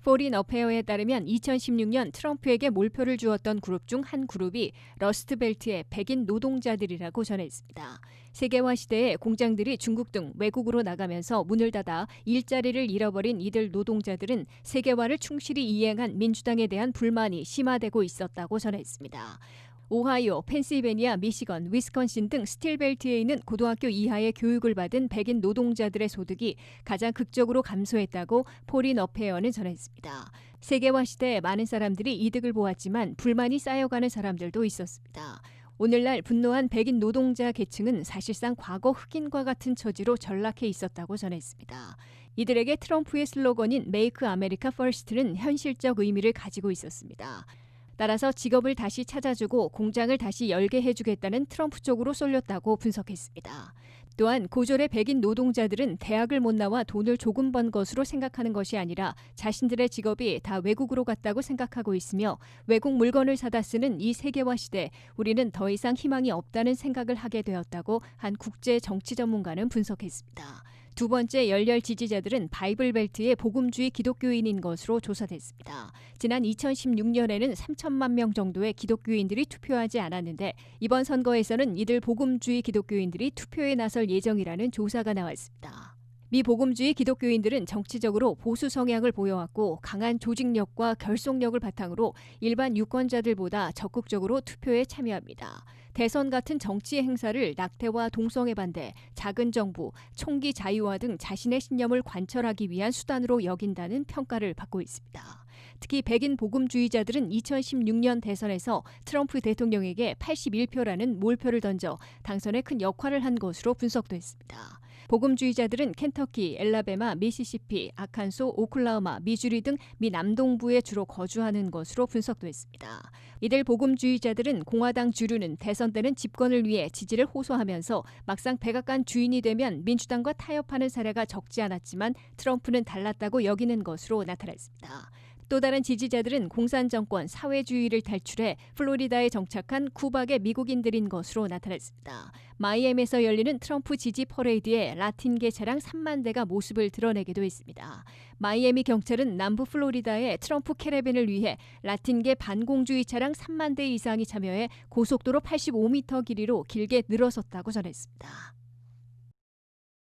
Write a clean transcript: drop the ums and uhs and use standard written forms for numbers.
포린 어페어에 따르면 2016년 트럼프에게 몰표를 주었던 그룹 중 한 그룹이 러스트벨트의 백인 노동자들이라고 전했습니다. 세계화 시대에 공장들이 중국 등 외국으로 나가면서 문을 닫아 일자리를 잃어버린 이들 노동자들은 세계화를 충실히 이행한 민주당에 대한 불만이 심화되고 있었다고 전했습니다. 오하이오, 펜실베니아, 미시건, 위스콘신 등 스틸벨트에 있는 고등학교 이하의 교육을 받은 백인 노동자들의 소득이 가장 극적으로 감소했다고 포린 어페어는 전했습니다. 세계화 시대에 많은 사람들이 이득을 보았지만 불만이 쌓여가는 사람들도 있었습니다. 오늘날 분노한 백인 노동자 계층은 사실상 과거 흑인과 같은 처지로 전락해 있었다고 전했습니다. 이들에게 트럼프의 슬로건인 Make America First는 현실적 의미를 가지고 있었습니다. 따라서 직업을 다시 찾아주고 공장을 다시 열게 해주겠다는 트럼프 쪽으로 쏠렸다고 분석했습니다. 또한 고졸의 백인 노동자들은 대학을 못 나와 돈을 조금 번 것으로 생각하는 것이 아니라 자신들의 직업이 다 외국으로 갔다고 생각하고 있으며 외국 물건을 사다 쓰는 이 세계화 시대 우리는 더 이상 희망이 없다는 생각을 하게 되었다고 한 국제 정치 전문가는 분석했습니다. 두 번째 열렬 지지자들은 바이블벨트의 복음주의 기독교인인 것으로 조사됐습니다. 지난 2016년에는 3천만 명 정도의 기독교인들이 투표하지 않았는데 이번 선거에서는 이들 복음주의 기독교인들이 투표에 나설 예정이라는 조사가 나왔습니다. 미 복음주의 기독교인들은 정치적으로 보수 성향을 보여왔고 강한 조직력과 결속력을 바탕으로 일반 유권자들보다 적극적으로 투표에 참여합니다. 대선 같은 정치 행사를 낙태와 동성애 반대, 작은 정부, 총기 자유화 등 자신의 신념을 관철하기 위한 수단으로 여긴다는 평가를 받고 있습니다. 특히 백인 복음주의자들은 2016년 대선에서 트럼프 대통령에게 81표라는 몰표를 던져 당선에 큰 역할을 한 것으로 분석됐습니다. 복음주의자들은 켄터키, 엘라베마, 미시시피, 아칸소, 오클라호마, 미주리 등 미 남동부에 주로 거주하는 것으로 분석됐습니다. 이들 복음주의자들은 공화당 주류는 대선 때는 집권을 위해 지지를 호소하면서 막상 백악관 주인이 되면 민주당과 타협하는 사례가 적지 않았지만 트럼프는 달랐다고 여기는 것으로 나타났습니다. 또 다른 지지자들은 공산 정권 사회주의를 탈출해 플로리다에 정착한 쿠박의 미국인들인 것으로 나타났습니다. 마이애미에서 열리는 트럼프 지지 퍼레이드에 라틴계 차량 3만 대가 모습을 드러내기도 했습니다. 마이애미 경찰은 남부 플로리다에 트럼프 캐러밴을 위해 라틴계 반공주의 차량 3만 대 이상이 참여해 고속도로 85m 길이로 길게 늘어섰다고 전했습니다.